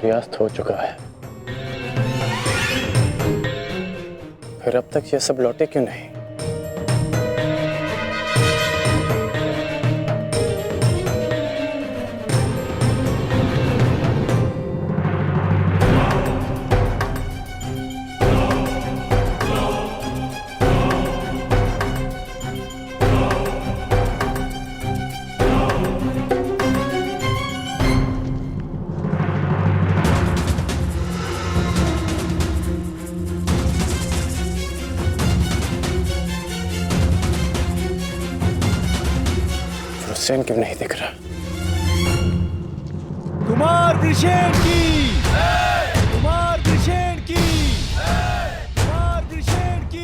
सूर्यास्त हो चुका है, फिर अब तक ये सब लौटे क्यों नहीं? हुसैन क्यों नहीं दिख रहा? कुमार दिशेन की, कुमार दिशेन की, कुमार दिशेन की।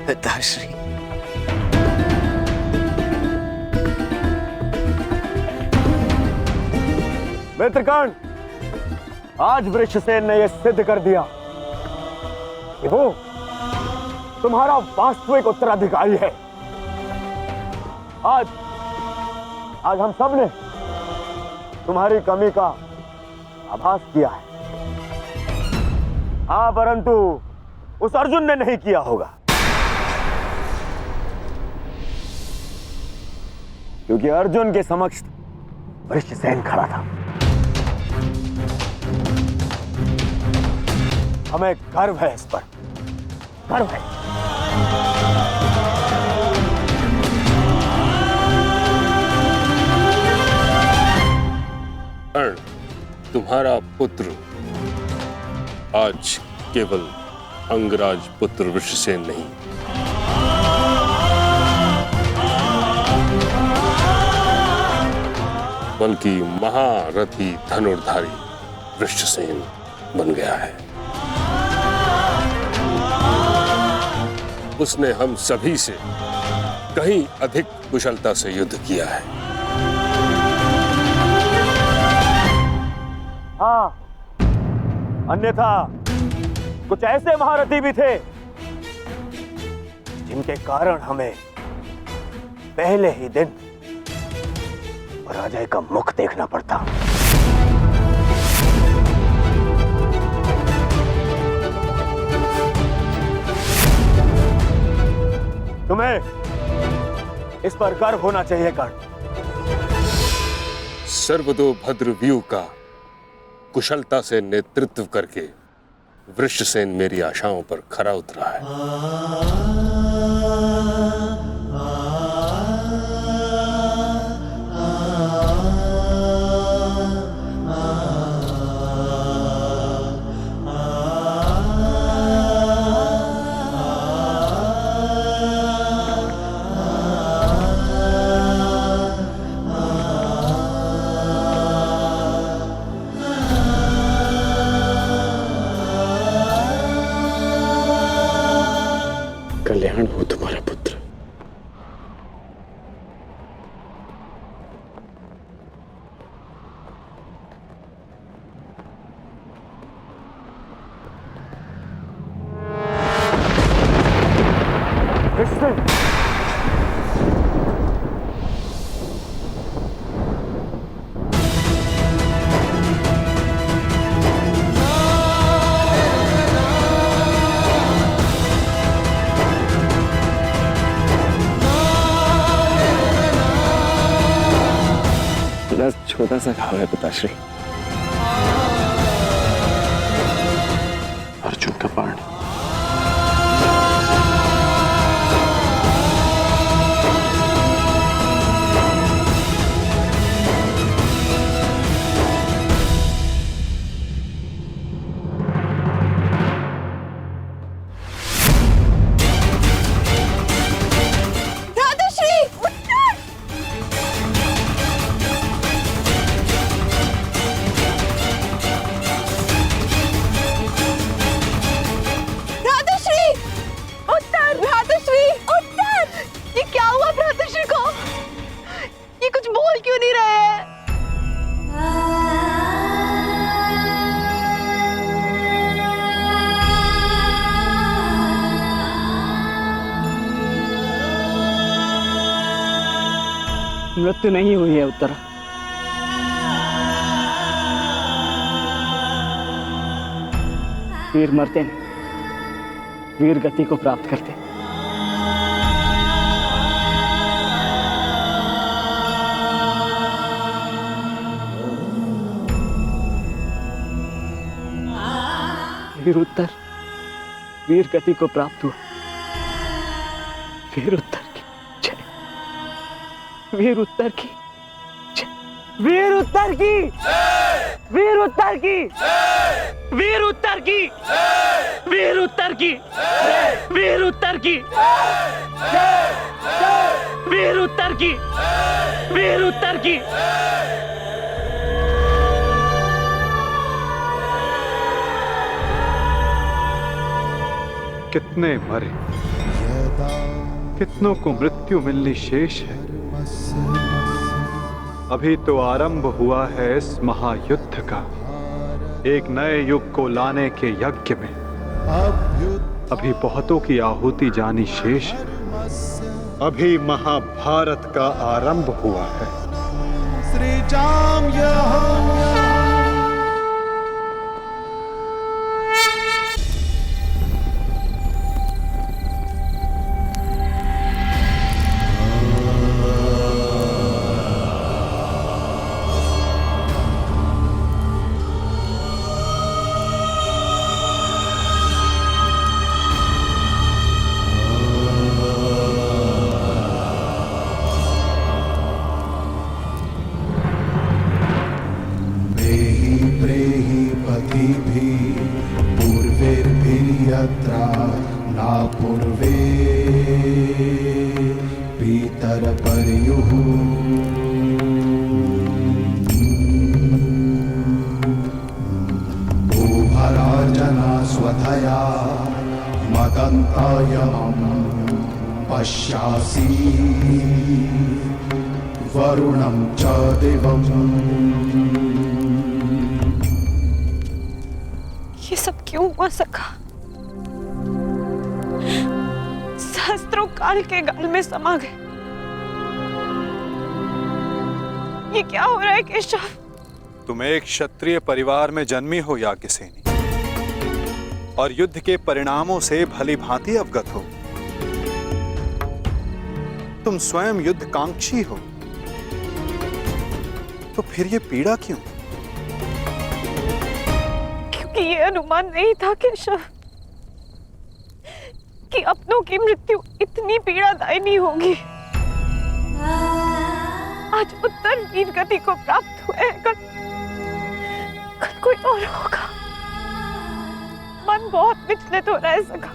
पिताश्री, मित्रगण, आज वृषसेन ने यह सिद्ध कर दिया कि वो तुम्हारा वास्तविक उत्तराधिकारी है। आज हम सब ने तुम्हारी कमी का आभास किया है। हाँ, परंतु उस अर्जुन ने नहीं किया होगा, क्योंकि अर्जुन के समक्ष वृषसेन खड़ा था। हमें गर्व है, इस पर गर्व है। कर्ण, तुम्हारा पुत्र आज केवल अंगराज पुत्र वृषसेन नहीं, बल्कि महारथी धनुर्धारी वृषसेन बन गया है। उसने हम सभी से कहीं अधिक कुशलता से युद्ध किया है। हाँ, अन्यथा कुछ ऐसे महारथी भी थे जिनके कारण हमें पहले ही दिन पराजय का मुख देखना पड़ता। तुम्हें इस पर गर्व होना चाहिए कर्ण। सर्वतोभद्र व्यू का कुशलता से नेतृत्व करके वृषसेन मेरी आशाओं पर खरा उतरा है। कल्याण हो तुम्हारा पुत्र। छोटा सा घाव है पिताश्री। अर्जुन का बाण। मृत्यु नहीं हुई है उत्तरा। वीर मरते नहीं, वीर गति को प्राप्त करते। वीर उत्तर वीर गति को प्राप्त हुआ। वीर उत्तर की जय। वीर उत्तर की जय। वीर उत्तर की वीर उत्तर की वीर उत्तर की वीर उत्तर की वीर उत्तर की वीर उत्तर की वीर उत्तर की। कितने मरे, कितनों को मृत्यु मिलनी शेष है। अभी तो आरंभ हुआ है इस महायुद्ध का, एक नए युग को लाने के यज्ञ में। अभी बहुतों की आहुति जानी शेष है। अभी महाभारत का आरंभ हुआ है। श्री जाम स्वधया मदन्तायमं पश्यासि वरुणं च दिवम्। ये सब क्यों हुआ सखा? सहस्त्रों काल के गाल में समा गए। ये क्या हो रहा है केशव? तुम एक क्षत्रिय परिवार में जन्मी हो याज्ञसेनी, और युद्ध के परिणामों से भली भांति अवगत हो। तुम स्वयं युद्ध कांक्षी हो, तो फिर ये पीड़ा क्यों? क्योंकि ये अनुमान नहीं था केशव कि अपनों की मृत्यु इतनी पीड़ादायी होगी। आज उत्तर वीर गति को प्राप्त हुए, कल कोई और होगा। मन बहुत विचलित हो रहा है सखा।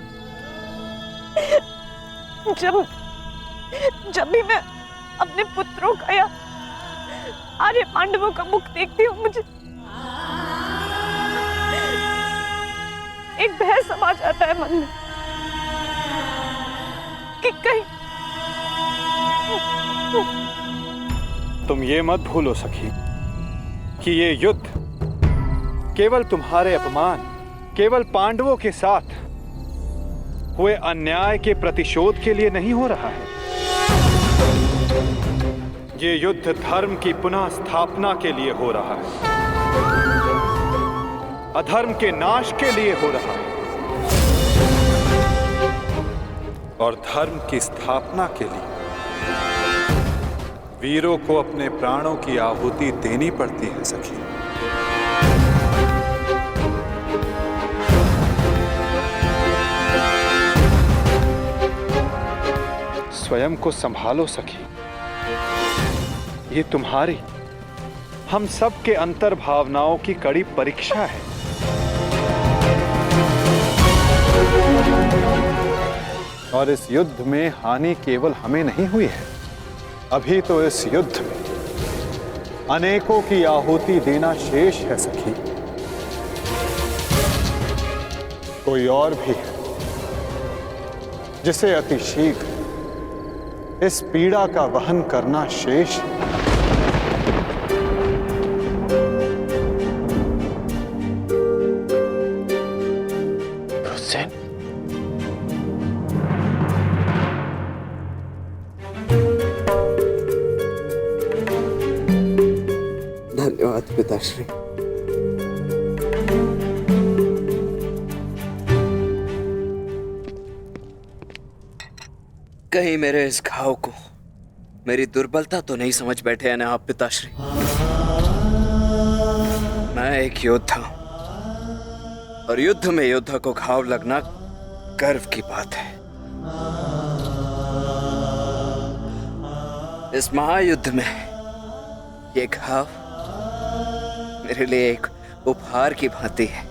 जब भी मैं अपने पुत्रों का या आर्य पांडवों का मुख देखती हूँ, मुझे एक भय समा जाता है मन में कि कहीं। तुम ये मत भूलो सखी कि ये युद्ध केवल तुम्हारे अपमान, केवल पांडवों के साथ हुए अन्याय के प्रतिशोध के लिए नहीं हो रहा है। ये युद्ध धर्म की पुनः स्थापना के लिए हो रहा है, अधर्म के नाश के लिए हो रहा है, और धर्म की स्थापना के लिए वीरों को अपने प्राणों की आहुति देनी पड़ती है सखी। स्वयं को संभालो सखी। ये तुम्हारी, हम सब के अंतर भावनाओं की कड़ी परीक्षा है। और इस युद्ध में हानि केवल हमें नहीं हुई है, अभी तो इस युद्ध में अनेकों की आहुति देना शेष है सखी। कोई और भी है जिसे अति शीघ्र इस पीड़ा का वहन करना शेष है। हुसैन, धन्यवाद पिताश्री। कहीं मेरे इस घाव को मेरी दुर्बलता तो नहीं समझ बैठे हैं ना आप पिताश्री? मैं एक योद्धा हूं और युद्ध में योद्धा को घाव लगना गर्व की बात है। इस महायुद्ध में ये घाव मेरे लिए एक उपहार की भांति है।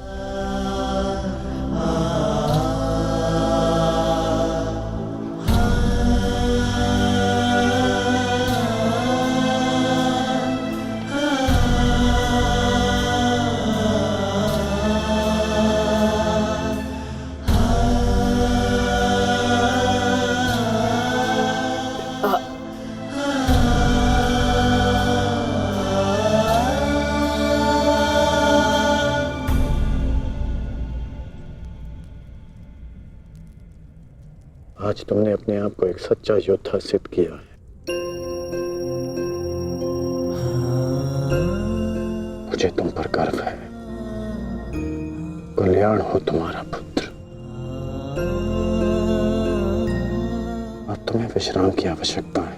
आज तुमने अपने आप को एक सच्चा योद्धा सिद्ध किया है। मुझे तुम पर गर्व है। कल्याण हो तुम्हारा पुत्र। अब तुम्हें विश्राम की आवश्यकता है।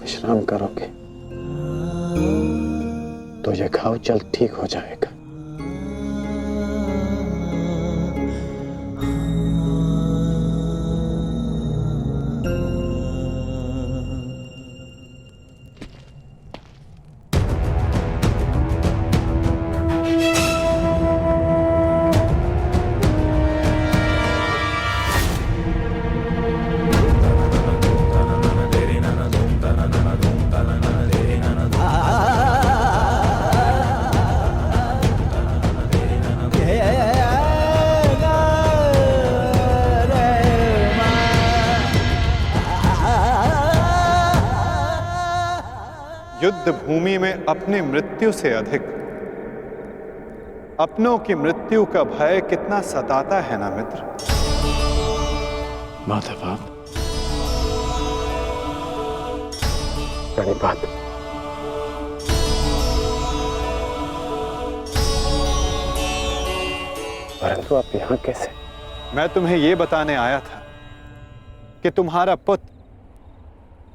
विश्राम करोगे तो यह घाव जल्द ठीक हो जाएगा। युद्ध भूमि में अपनी मृत्यु से अधिक अपनों की मृत्यु का भय कितना सताता है ना मित्र। माधव, बात परंतु आप यहां कैसे? मैं तुम्हें यह बताने आया था कि तुम्हारा पुत्र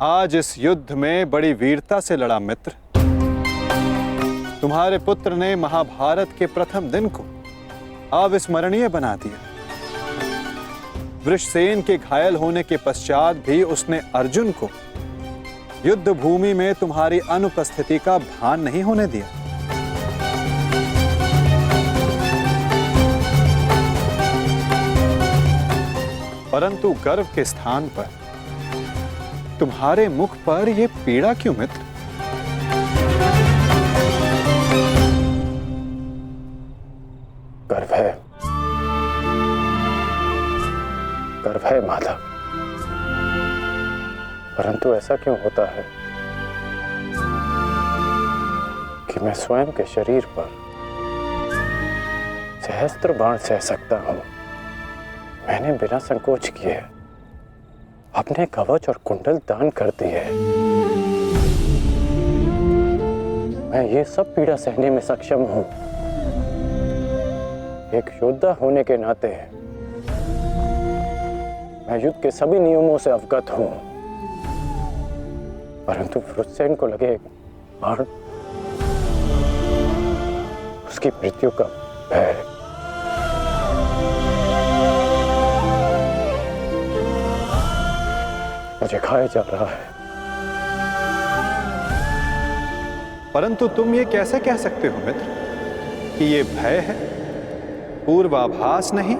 आज इस युद्ध में बड़ी वीरता से लड़ा मित्र। तुम्हारे पुत्र ने महाभारत के प्रथम दिन को अविस्मरणीय बना दिया। वृषसेन के घायल होने के पश्चात भी उसने अर्जुन को युद्ध भूमि में तुम्हारी अनुपस्थिति का भान नहीं होने दिया। परंतु गर्व के स्थान पर तुम्हारे मुख पर यह पीड़ा क्यों मित्र? गर्व है, गर्व है माधव, परंतु ऐसा क्यों होता है कि मैं स्वयं के शरीर पर सहस्त्र बाण सह सकता हूं। मैंने बिना संकोच किए अपने कवच और कुंडल दान कर दिए। मैं ये सब पीड़ा सहने में सक्षम हूं। एक योद्धा होने के नाते मैं युद्ध के सभी नियमों से अवगत हूं, परंतु वृषसेन को लगे बाण, उसकी मृत्यु का भय। मुझे खाया जा रहा है। परंतु तुम ये कैसे कह सकते हो मित्र कि ये भय है, पूर्वाभास नहीं?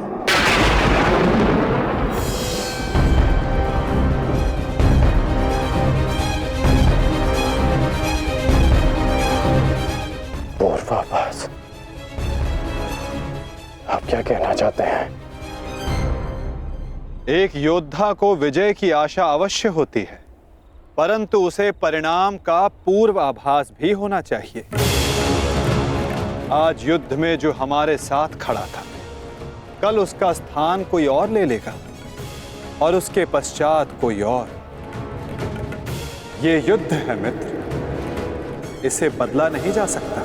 पूर्वाभास? आप क्या कहना चाहते हैं? एक योद्धा को विजय की आशा अवश्य होती है, परंतु उसे परिणाम का पूर्वाभास भी होना चाहिए। आज युद्ध में जो हमारे साथ खड़ा था, कल उसका स्थान कोई और ले लेगा और उसके पश्चात कोई और। ये युद्ध है मित्र, इसे बदला नहीं जा सकता।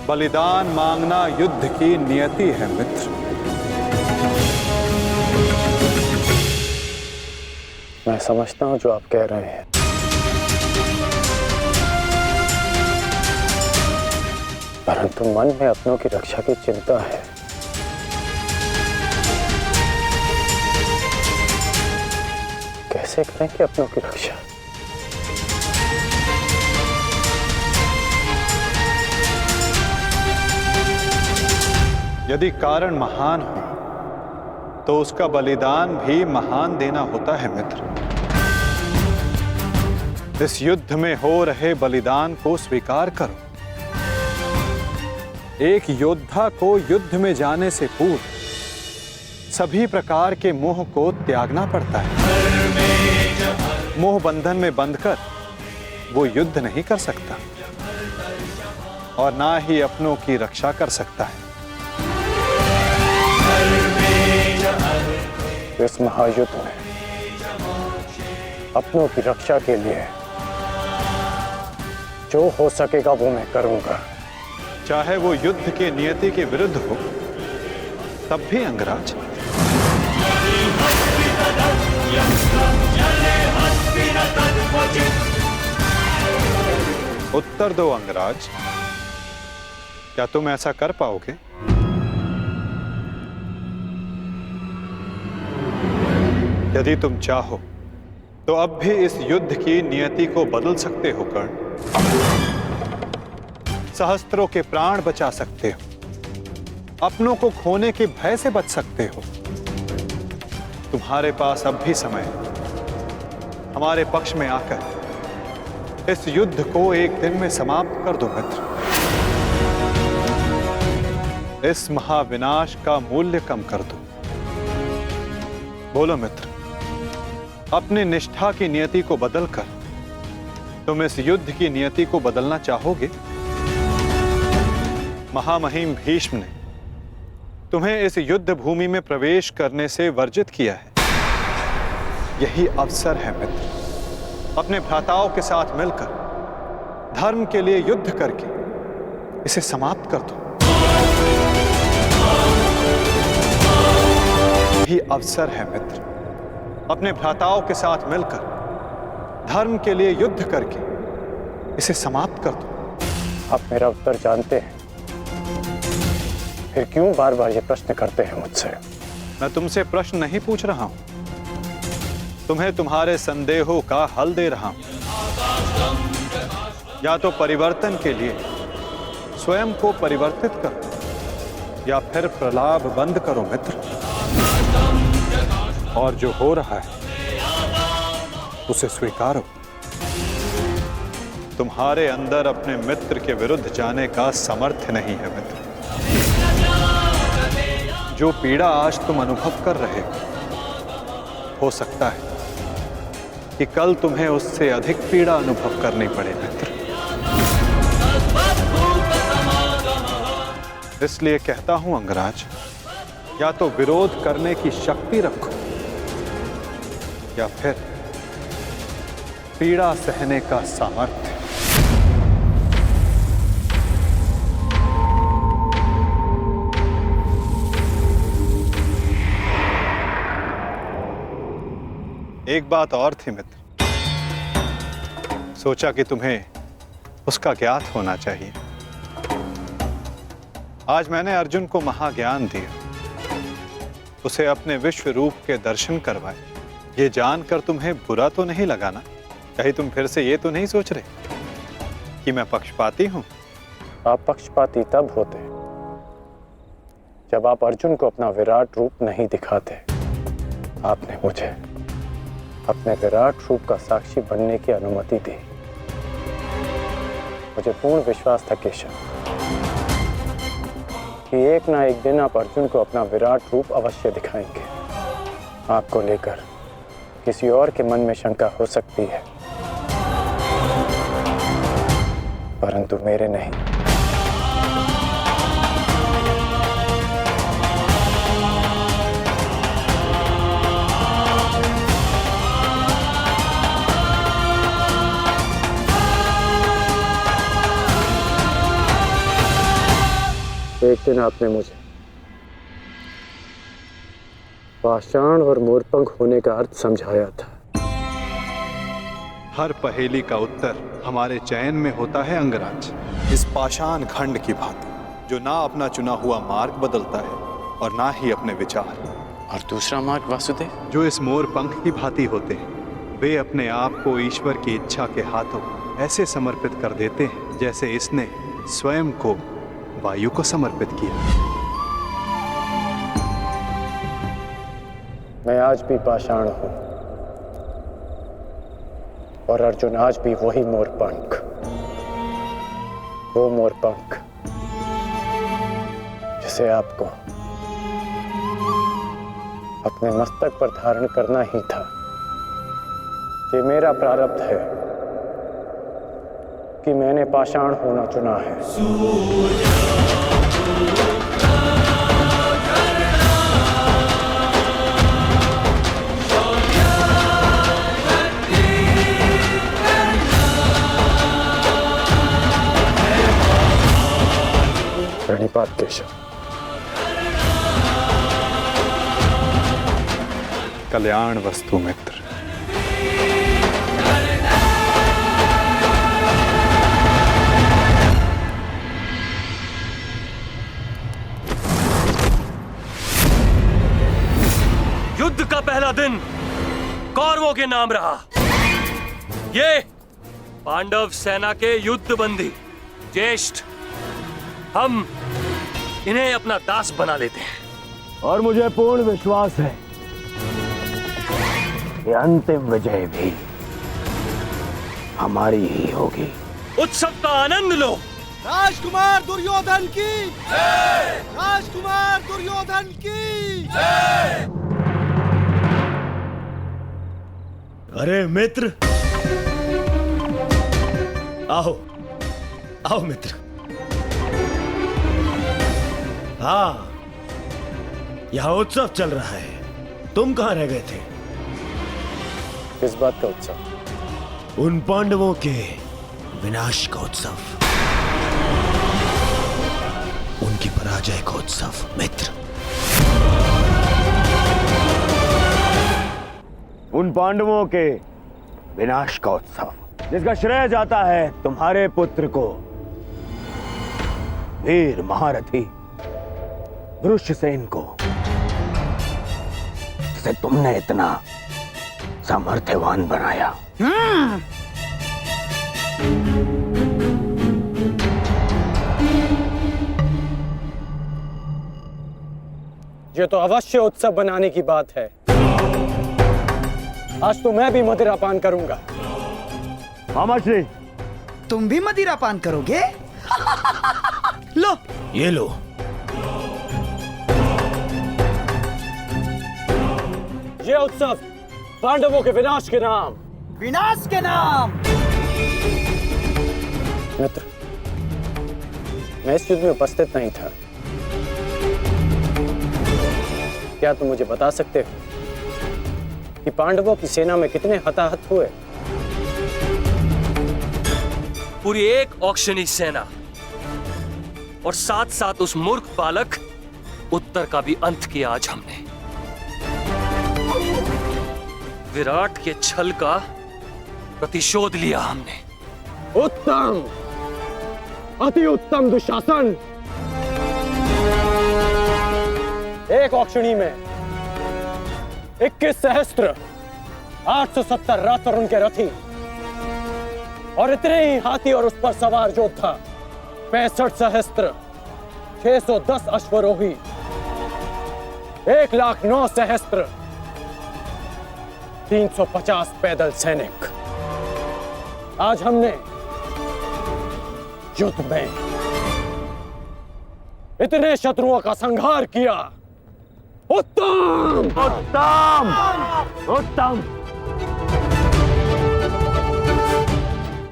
बलिदान मांगना युद्ध की नियति है मित्र। मैं समझता हूं जो आप कह रहे हैं, परंतु मन में अपनों की रक्षा की चिंता है। कैसे करेंगे अपनों की रक्षा? यदि कारण महान हो तो उसका बलिदान भी महान देना होता है मित्र। इस युद्ध में हो रहे बलिदान को स्वीकार करो। एक योद्धा को युद्ध में जाने से पूर्व सभी प्रकार के मोह को त्यागना पड़ता है। मोह बंधन में बंधकर वो युद्ध नहीं कर सकता और ना ही अपनों की रक्षा कर सकता है। इस महायुद्ध में अपनों की रक्षा के लिए जो हो सकेगा वो मैं करूंगा, चाहे वो युद्ध के नियति के विरुद्ध हो तब भी अंगराज। उत्तर दो अंगराज, क्या तुम ऐसा कर पाओगे? यदि तुम चाहो तो अब भी इस युद्ध की नियति को बदल सकते हो कर्ण। सहस्त्रों के प्राण बचा सकते हो, अपनों को खोने के भय से बच सकते हो। तुम्हारे पास अब भी समय है। हमारे पक्ष में आकर इस युद्ध को एक दिन में समाप्त कर दो मित्र। इस महाविनाश का मूल्य कम कर दो। बोलो मित्र, अपनी निष्ठा की नियति को बदलकर तुम इस युद्ध की नियति को बदलना चाहोगे? महामहिम भीष्म ने तुम्हें इस युद्ध भूमि में प्रवेश करने से वर्जित किया है। यही अवसर है मित्र, अपने भ्राताओं के साथ मिलकर धर्म के लिए युद्ध करके इसे समाप्त कर दो। यही अवसर है मित्र, अपने भ्राताओं के साथ मिलकर धर्म के लिए युद्ध करके इसे समाप्त कर दो। आप मेरा उत्तर जानते हैं, फिर क्यों बार बार ये प्रश्न करते हैं मुझसे? मैं तुमसे प्रश्न नहीं पूछ रहा हूं, तुम्हें तुम्हारे संदेहों का हल दे रहा हूं। या तो परिवर्तन के लिए स्वयं को परिवर्तित करो या फिर प्रलाप बंद करो मित्र। और जो हो रहा है उसे स्वीकारो। तुम्हारे अंदर अपने मित्र के विरुद्ध जाने का सामर्थ्य नहीं है मित्र। जो पीड़ा आज तुम अनुभव कर रहे हो सकता है कि कल तुम्हें उससे अधिक पीड़ा अनुभव करनी पड़े मित्र। इसलिए कहता हूं अंगराज, या तो विरोध करने की शक्ति रखो या फिर पीड़ा सहने का सामर्थ्य। एक बात और थी मित्र, सोचा कि तुम्हें उसका ज्ञात होना चाहिए। आज मैंने अर्जुन को महाज्ञान दिया, उसे अपने विश्व रूप के दर्शन करवाए। ये जानकर तुम्हें बुरा तो नहीं लगा ना? कहीं तुम फिर से ये तो नहीं सोच रहे कि मैं पक्षपाती हूं? आप पक्षपाती तब होते जब आप अर्जुन को अपना विराट रूप नहीं दिखाते। आपने मुझे अपने विराट रूप का साक्षी बनने की अनुमति दी। मुझे पूर्ण विश्वास था केशव कि एक ना एक दिन आप अर्जुन को अपना विराट रूप अवश्य दिखाएंगे। आपको लेकर किसी और के मन में शंका हो सकती है, परंतु मेरे नहीं। एक दिन आपने मुझे पाषाण और मोरपंख होने का अर्थ समझाया था। हर पहेली का उत्तर हमारे चयन में होता है अंगराज। इस पाषाण खंड की भांति, जो ना अपना चुना हुआ मार्ग बदलता है और ना ही अपने विचार। और दूसरा मार्ग वासुदेव, जो इस मोरपंख की भांति होते हैं, वे अपने आप को ईश्वर की इच्छा के हाथों ऐसे समर्पित कर देते हैं जैसे इसने स्वयं को वायु को समर्पित किया। मैं आज भी पाषाण हूं और अर्जुन आज भी वही मोरपंख। वो मोरपंख जिसे आपको अपने मस्तक पर धारण करना ही था। ये मेरा प्रारब्ध है कि मैंने पाषाण होना चुना है। प्रणिपात केशव। कल्याण वस्तु मित्र। युद्ध का पहला दिन कौरवों के नाम रहा। ये पांडव सेना के युद्ध बंदी ज्येष्ठ, हम इन्हें अपना दास बना लेते हैं। और मुझे पूर्ण विश्वास है कि अंतिम विजय भी हमारी ही होगी। उत्सव का आनंद लो। राजकुमार दुर्योधन की जय! राजकुमार दुर्योधन की जय! अरे मित्र, आओ आओ मित्र। हाँ, यहाँ उत्सव चल रहा है। तुम कहाँ रह गए थे? किस बात का उत्सव? उन पांडवों के विनाश का उत्सव, उनकी पराजय का उत्सव मित्र। उन पांडवों के विनाश का उत्सव जिसका श्रेय जाता है तुम्हारे पुत्र को, वीर महारथी वृषसेन को, जिसे तुमने इतना सामर्थ्यवान बनाया। ये तो अवश्य उत्सव बनाने की बात है। आज तो मैं भी मदिरा पान करूंगा। मामा श्री, तुम भी मदिरा पान करोगे? लो, ये लो। ये उत्सव पांडवों के विनाश के नाम। विनाश के नाम। मित्र, मैं इस युद्ध में उपस्थित नहीं था। क्या तुम मुझे बता सकते हो कि पांडवों की सेना में कितने हताहत हुए? पूरी एक औक्षणी सेना और साथ साथ उस मूर्ख बालक उत्तर का भी अंत किया आज हमने। विराट के छल का प्रतिशोध लिया हमने। उत्तम, अति उत्तम दुशासन। एक औक्षणी में 21 सहस्त्र 870 रथ और उनके रथी, और इतने ही हाथी और उस पर सवार योद्धा 65 सहस्त्र 610 अश्वरोही, 1,09,000 सहस्त्र 350 पैदल सैनिक। आज हमने युद्ध में इतने शत्रुओं का संहार किया। उत्तम, उत्तम, उत्तम।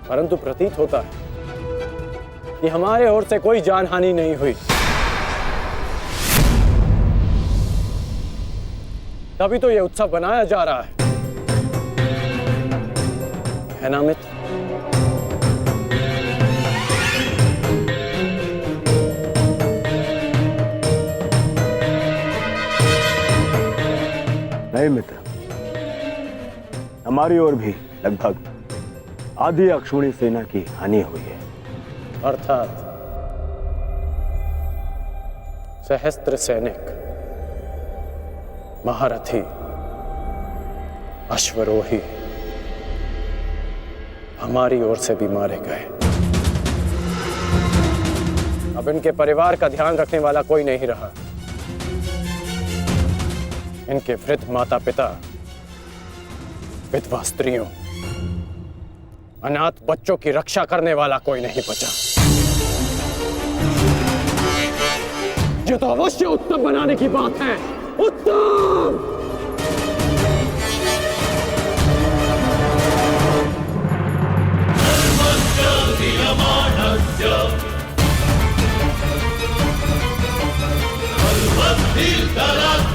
परंतु प्रतीत होता है कि हमारे ओर से कोई जानहानि नहीं हुई। तभी तो यह उत्सव बनाया जा रहा है ना मित्र? नहीं मित्र, हमारी ओर भी लगभग आधी अक्षुणी सेना की हानि हुई है। अर्थात सहस्त्र सैनिक, महारथी, अश्वरोही हमारी ओर से भी मारे गए। अब इनके परिवार का ध्यान रखने वाला कोई नहीं रहा। इनके वृद्ध माता पिता, विधवा स्त्रियों, अनाथ बच्चों की रक्षा करने वाला कोई नहीं बचा। ये तो अवश्य उत्तम बनाने की बात है। उत्तम! धर्मस्य